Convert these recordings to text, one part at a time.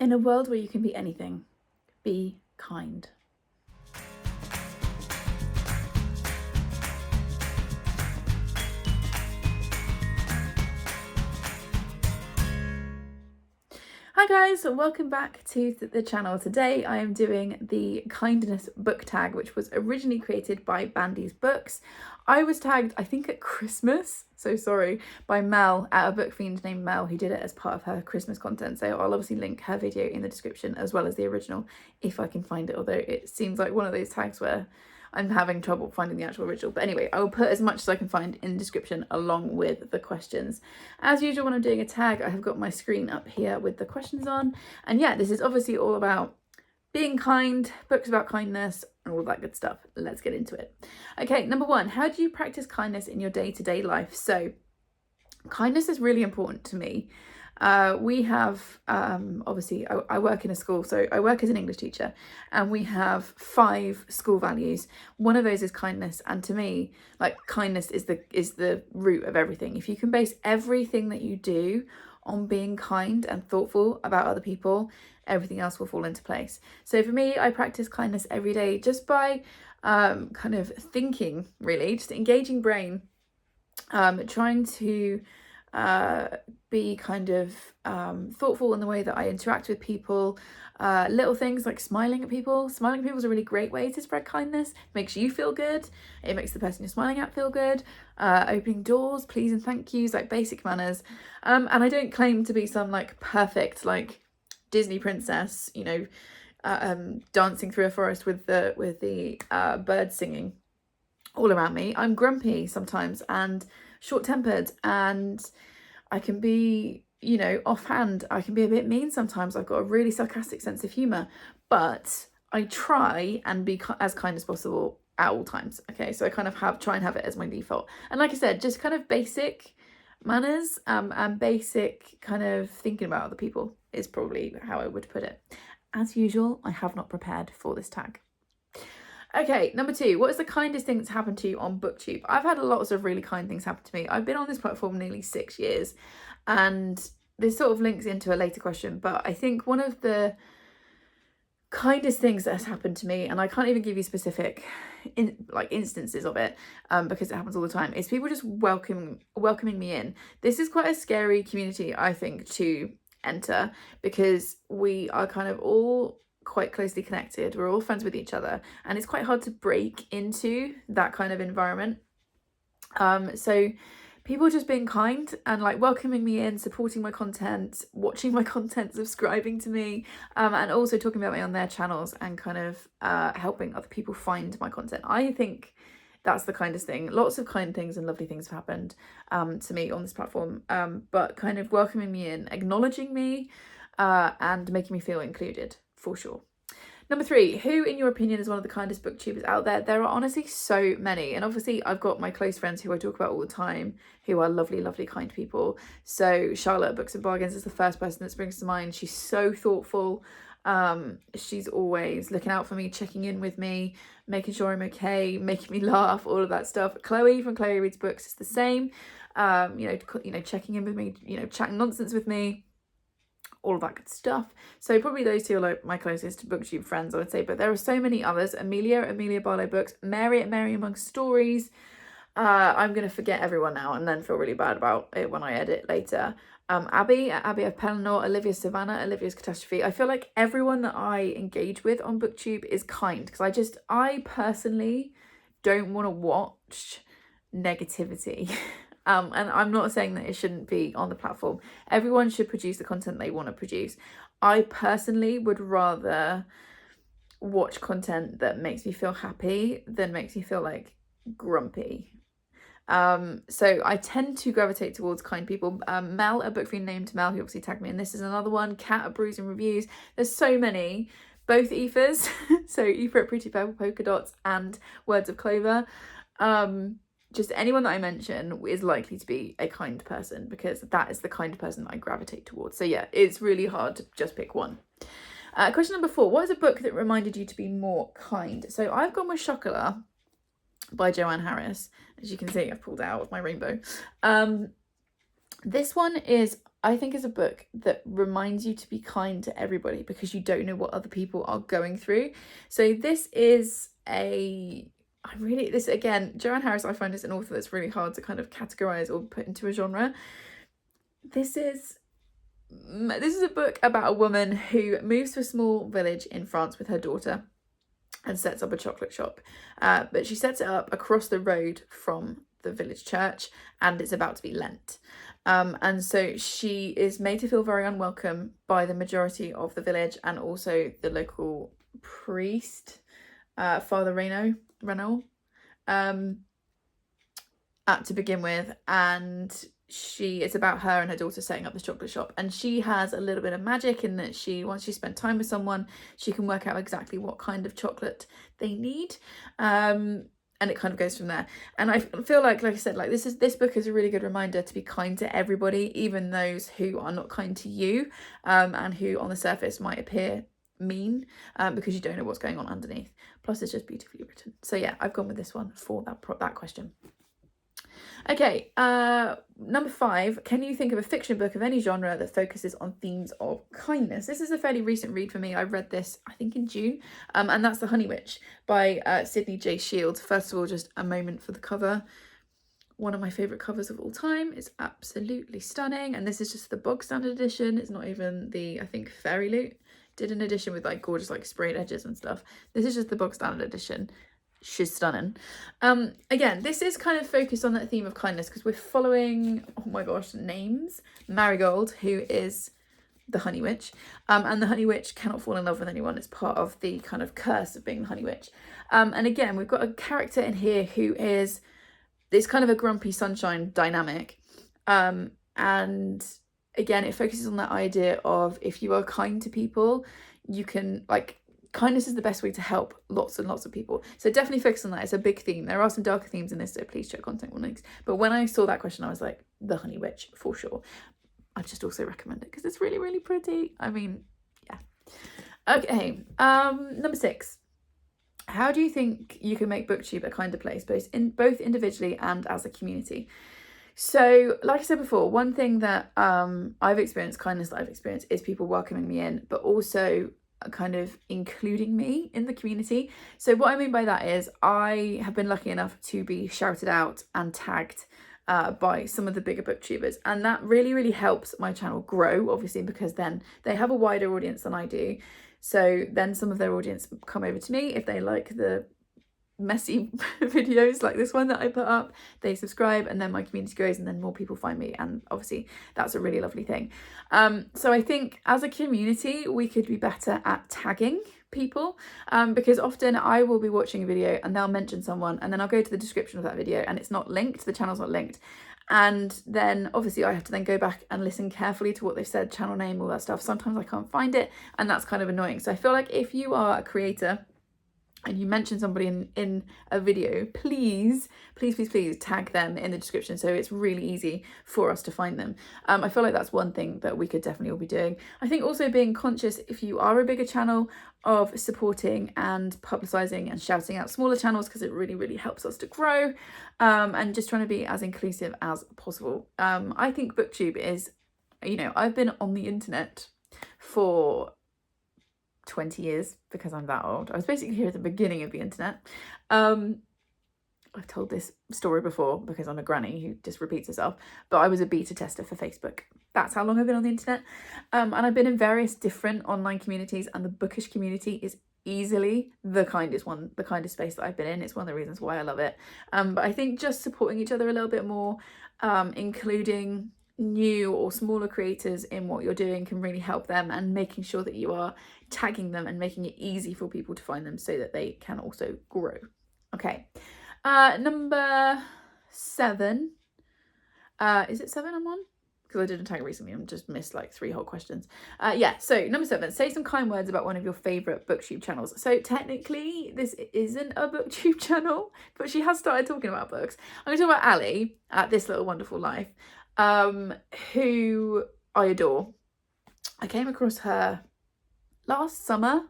In a world where you can be anything, be kind. Hi guys, welcome back to the channel. Today I am doing the kindness book tag, which was originally created by Bandy's Books. I was tagged, I think at Christmas, so sorry, by Mel at a book fiend named Mel, who did it as part of her Christmas content. So I'll obviously link her video in the description as well as the original if I can find it, although it seems like one of those tags where I'm having trouble finding the actual original. But anyway, I will put as much as I can find in the description along with the questions. As usual, when I'm doing a tag, I have got my screen up here with the questions on. And yeah, this is obviously all about being kind, books about kindness, and all that good stuff. Let's get into it. Okay, number one, how do you practice kindness in your day-to-day life? So kindness is really important to me. We have, obviously, I work in a school, so I work as an English teacher, and we have 5 school values. One of those is kindness, and to me, like, kindness is the root of everything. If you can base everything that you do on being kind and thoughtful about other people, everything else will fall into place. So for me, I practice kindness every day just by kind of thinking, really, just engaging brain, trying to be kind of thoughtful in the way that I interact with people. Little things like smiling at people. Smiling at people is a really great way to spread kindness. It makes you feel good. It makes the person you're smiling at feel good. Opening doors, please and thank yous, like basic manners. And I don't claim to be some like perfect like Disney princess, you know, dancing through a forest with the birds singing all around me. I'm grumpy sometimes and short-tempered, and I can be, you know, offhand. I can be a bit mean sometimes. I've got a really sarcastic sense of humour, but I try and be as kind as possible at all times. Okay, so I kind of try and have it as my default. And like I said, just kind of basic manners and basic kind of thinking about other people is probably how I would put it. As usual, I have not prepared for this tag. Okay, number 2, what is the kindest thing that's happened to you on Booktube? I've had lots of really kind things happen to me. I've been on this platform nearly 6 years, and this sort of links into a later question, but I think one of the kindest things that has happened to me, and I can't even give you specific instances of it because it happens all the time, is people just welcoming me in. This is quite a scary community, I think, to enter, because we are kind of all quite closely connected. We're all friends with each other, and it's quite hard to break into that kind of environment. So people just being kind and like welcoming me in, supporting my content, watching my content, subscribing to me, and also talking about me on their channels and kind of helping other people find my content. I think that's the kindest thing. Lots of kind things and lovely things have happened to me on this platform, but kind of welcoming me in, acknowledging me, and making me feel included, for sure. Number 3, who in your opinion is one of the kindest booktubers out there? There are honestly so many, and obviously I've got my close friends who I talk about all the time who are lovely, lovely, kind people. So Charlotte at Books and Bargains is the first person that springs to mind. She's so thoughtful. She's always looking out for me, checking in with me, making sure I'm okay, making me laugh, all of that stuff. Chloe from Chloe Reads Books is the same. You know, checking in with me, you know, chatting nonsense with me, all of that good stuff. So probably those 2 are like my closest booktube friends, I would say, but there are so many others. Amelia Barlow Books, Mary at Mary Among Stories. I'm gonna forget everyone now and then feel really bad about it when I edit later. Abby at Abby of Pellinor, Olivia Savannah, Olivia's Catastrophe. I feel like everyone that I engage with on Booktube is kind, because I personally don't want to watch negativity. And I'm not saying that it shouldn't be on the platform. Everyone should produce the content they want to produce. I personally would rather watch content that makes me feel happy than makes me feel like grumpy. So I tend to gravitate towards kind people. Mel, a book fiend named Mel, who obviously tagged me, and this is another one. Kat at Brews and Reviews. There's so many. Both Aoifas, so Aoife at Pretty Purple Polka Dots and Words of Clover. Just anyone that I mention is likely to be a kind person, because that is the kind of person that I gravitate towards. So yeah, it's really hard to just pick one. Question number 4, what is a book that reminded you to be more kind? So I've gone with Chocolat by Joanne Harris. As you can see, I've pulled it out with my rainbow. This one is I think is a book that reminds you to be kind to everybody because you don't know what other people are going through. So this is this again, Joanne Harris, I find, is an author that's really hard to kind of categorize or put into a genre. This is a book about a woman who moves to a small village in France with her daughter and sets up a chocolate shop. But she sets it up across the road from the village church, and it's about to be Lent. And so she is made to feel very unwelcome by the majority of the village and also the local priest, Father Renault, to begin with. And it's about her and her daughter setting up the chocolate shop, and she has a little bit of magic in that once she spends time with someone, she can work out exactly what kind of chocolate they need, and it kind of goes from there. And I feel like I said, like this book is a really good reminder to be kind to everybody, even those who are not kind to you, and who on the surface might appear mean, because you don't know what's going on underneath. Plus it's just beautifully written. So yeah, I've gone with this one for that question. Okay, number 5, can you think of a fiction book of any genre that focuses on themes of kindness? This is a fairly recent read for me. I read this, I think, in June, and that's The Honey Witch by Sydney J. Shields. First of all, just a moment for the cover. One of my favourite covers of all time. It's absolutely stunning, and this is just the bog standard edition. It's not even the, I think, Fairy Loot did an edition with like gorgeous like sprayed edges and stuff. This is just the bog standard edition. She's stunning. Again, this is kind of focused on that theme of kindness because we're following, oh my gosh, names. Marigold, who is the Honey Witch, and the Honey Witch cannot fall in love with anyone. It's part of the kind of curse of being the Honey Witch. And again, we've got a character in here who is this kind of a grumpy sunshine dynamic. And again, it focuses on that idea of if you are kind to people, you can, like, kindness is the best way to help lots and lots of people. So definitely focus on that. It's a big theme. There are some darker themes in this, so please check content warnings. But when I saw that question, I was like, the Honey Witch for sure. I just also recommend it because it's really, really pretty. I mean, yeah. Okay, number 6. How do you think you can make Booktube a kinder place, both individually and as a community? So, like I said before, one thing that I've experienced, kindness that I've experienced, is people welcoming me in, but also kind of including me in the community. So what I mean by that is I have been lucky enough to be shouted out and tagged by some of the bigger booktubers, and that really, really helps my channel grow, obviously, because then they have a wider audience than I do. So then some of their audience come over to me if they like the messy videos like this one that I put up, they subscribe, and then my community grows, and then more people find me, and obviously that's a really lovely thing. So I think as a community we could be better at tagging people, because often I will be watching a video and they'll mention someone, and then I'll go to the description of that video and it's not linked, the channel's not linked, and then obviously I have to then go back and listen carefully to what they've said, channel name, all that stuff. Sometimes I can't find it, and that's kind of annoying. So I feel like if you are a creator and you mention somebody in a video, please tag them in the description so it's really easy for us to find them. I feel like that's one thing that we could definitely all be doing. I think also being conscious, if you are a bigger channel, of supporting and publicising and shouting out smaller channels, because it really, really helps us to grow, and just trying to be as inclusive as possible. I think Booktube is, I've been on the internet for 20 years because I'm that old. I was basically here at the beginning of the internet. I've told this story before because I'm a granny who just repeats herself, but I was a beta tester for Facebook. That's how long I've been on the internet. And I've been in various different online communities, and the bookish community is easily the kindest space that I've been in. It's one of the reasons why I love it. But I think just supporting each other a little bit more, including new or smaller creators in what you're doing, can really help them, and making sure that you are tagging them and making it easy for people to find them so that they can also grow. Okay, number 7. Is it 7 I'm on? Because I did a tag recently and just missed like 3 whole questions. Yeah, so number 7, say some kind words about one of your favourite Booktube channels. So technically this isn't a Booktube channel, but she has started talking about books. I'm going to talk about Ali at This Little Wonderful Life, who I adore. I came across her last summer,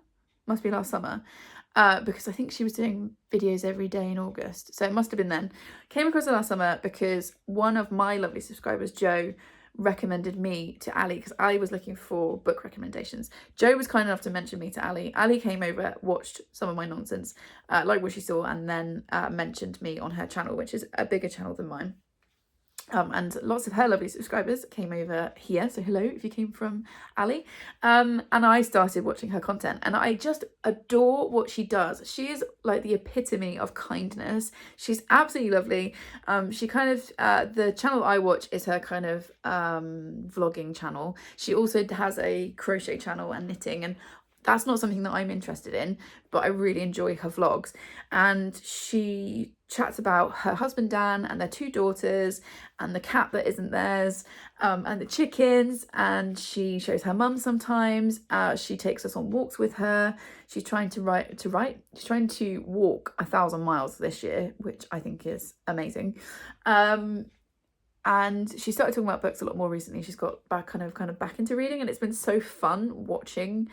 because I think she was doing videos every day in August, so it must have been then. Came across her last summer because one of my lovely subscribers, Joe, recommended me to Ali because Ali was looking for book recommendations. Joe was kind enough to mention me to Ali. Ali came over, watched some of my nonsense, liked what she saw, and then mentioned me on her channel, which is a bigger channel than mine. And lots of her lovely subscribers came over here, so hello if you came from Ali. And I started watching her content, and I just adore what she does. She is like the epitome of kindness. She's absolutely lovely. She kind of the channel I watch is her kind of vlogging channel. She also has a crochet channel and knitting, and that's not something that I'm interested in, but I really enjoy her vlogs. And she chats about her husband Dan and their 2 daughters and the cat that isn't theirs, and the chickens, and she shows her mum sometimes. She takes us on walks with her. She's trying she's trying to walk 1,000 miles this year, which I think is amazing. And she started talking about books a lot more recently. She's got back kind of back into reading, and it's been so fun watching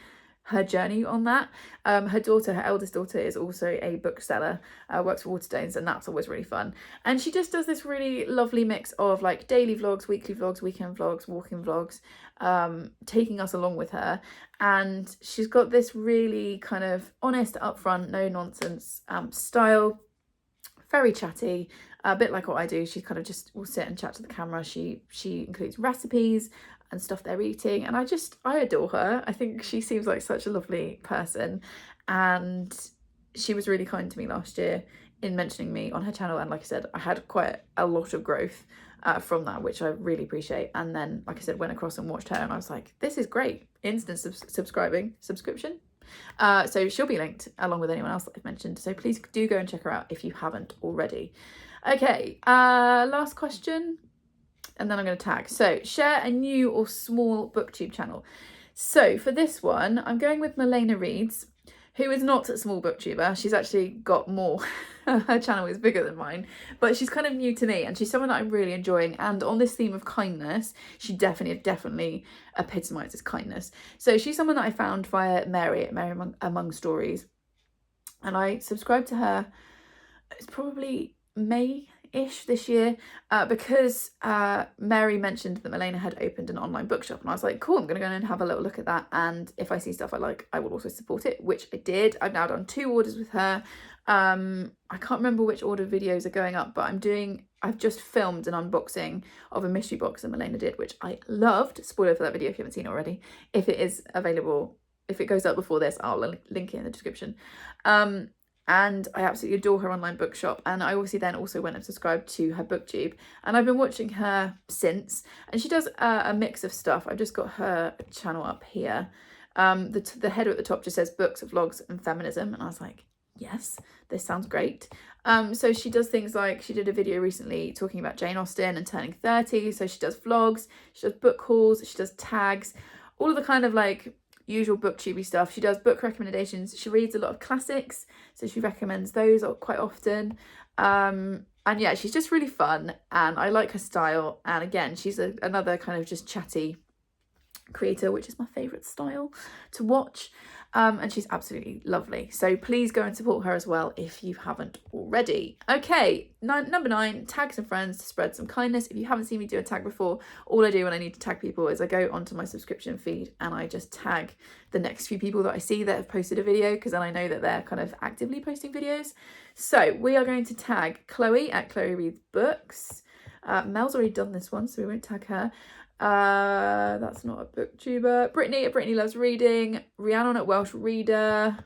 her journey on that. Her daughter, her eldest daughter, is also a bookseller, works for Waterstones, and that's always really fun. And she just does this really lovely mix of like daily vlogs, weekly vlogs, weekend vlogs, walking vlogs, taking us along with her. And she's got this really kind of honest, upfront, no nonsense style, very chatty, a bit like what I do. She kind of just will sit and chat to the camera. She includes recipes and stuff they're eating, and I adore her. I think she seems like such a lovely person, and she was really kind to me last year in mentioning me on her channel. And like I said, I had quite a lot of growth from that, which I really appreciate. And then, like I said, went across and watched her, and I was like, this is great. Instant subscription. So she'll be linked along with anyone else that I've mentioned, so please do go and check her out if you haven't already. Okay, last question, and then I'm going to tag. So share a new or small booktube channel. So for this one, I'm going with Milena Reads, who is not a small booktuber. She's actually got more. Her channel is bigger than mine, but she's kind of new to me, and she's someone that I'm really enjoying. And on this theme of kindness, she definitely epitomizes kindness. So she's someone that I found via Mary Among Stories, and I subscribed to her. It's probably May-ish this year, because Mary mentioned that Milena had opened an online bookshop, and I was like, cool, I'm gonna go and have a little look at that, and if I see stuff I like, I will also support it, which I did. I've now done 2 orders with her. I can't remember which order videos are going up, but I've just filmed an unboxing of a mystery box that Milena did, which I loved. Spoiler for that video if you haven't seen it already. If it is available, if it goes up before this, I'll link it in the description. And I absolutely adore her online bookshop. And I obviously then also went and subscribed to her Booktube, and I've been watching her since. And she does a mix of stuff. I've just got her channel up here. The header at the top just says books, vlogs, and feminism, and I was like, yes, this sounds great. So she does things like, she did a video recently talking about Jane Austen and turning 30. So she does vlogs, she does book hauls, she does tags, all of the kind of like usual booktubey stuff. She does book recommendations. She reads a lot of classics, so she recommends those quite often. And yeah, she's just really fun, and I like her style. And again, she's another kind of just chatty creator, which is my favourite style to watch. And she's absolutely lovely, so please go and support her as well if you haven't already. Okay, number 9, tag some friends to spread some kindness. If you haven't seen me do a tag before, all I do when I need to tag people is I go onto my subscription feed and I just tag the next few people that I see that have posted a video, because then I know that they're kind of actively posting videos. So we are going to tag Chloe at Chloe Reads Books. Mel's already done this one, so we won't tag her. That's not a booktuber. Brittany at Brittany Loves Reading, Rhiannon at Welsh Reader,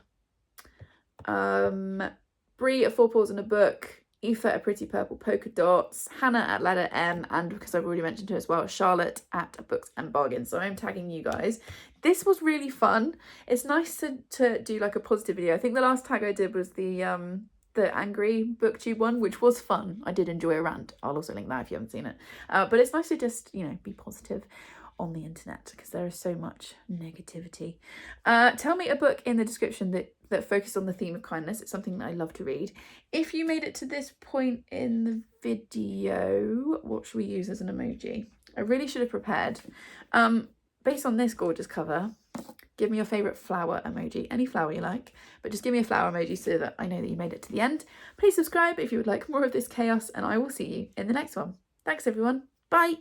Bree at 4 Paws in a Book, Aoife at Pretty Purple Polka Dots, Hannah at Letter M, and because I've already mentioned her as well, Charlotte at Books and Bargains. So I'm tagging you guys. This was really fun. It's nice to do like a positive video. I think the last tag I did was the angry booktube one, which was fun. I did enjoy a rant. I'll also link that if you haven't seen it. But it's nice to just, you know, be positive on the internet, because there is so much negativity. Tell me a book in the description that focuses on the theme of kindness. It's something that I love to read. If you made it to this point in the video, what should we use as an emoji? I really should have prepared. Based on this gorgeous cover, give me your favourite flower emoji, any flower you like, but just give me a flower emoji so that I know that you made it to the end. Please subscribe if you would like more of this chaos, and I will see you in the next one. Thanks everyone. Bye.